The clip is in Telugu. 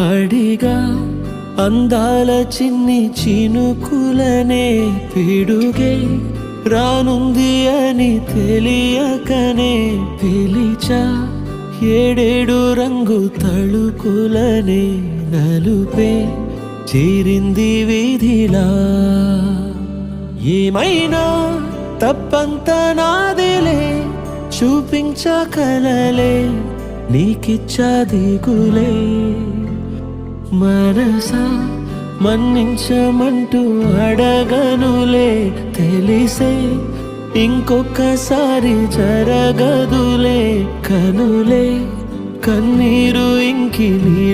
అడిగా అందాల చిన్ని చినుకులనే పిడుగే రానుంది అని తెలియకనే పిలిచా ఏడేడు రంగు తళుకులనే నలుపే చేరింది వీధిలా ఏమైనా తప్పంత నాదిలే చూపించకలలే నీకిచ్చా దిగులే మనసా మన్నించమంటూ అడగనులే తెలిసే ఇంకొకసారి జరగదులే కనులే కన్నీరు ఇంకి నీలి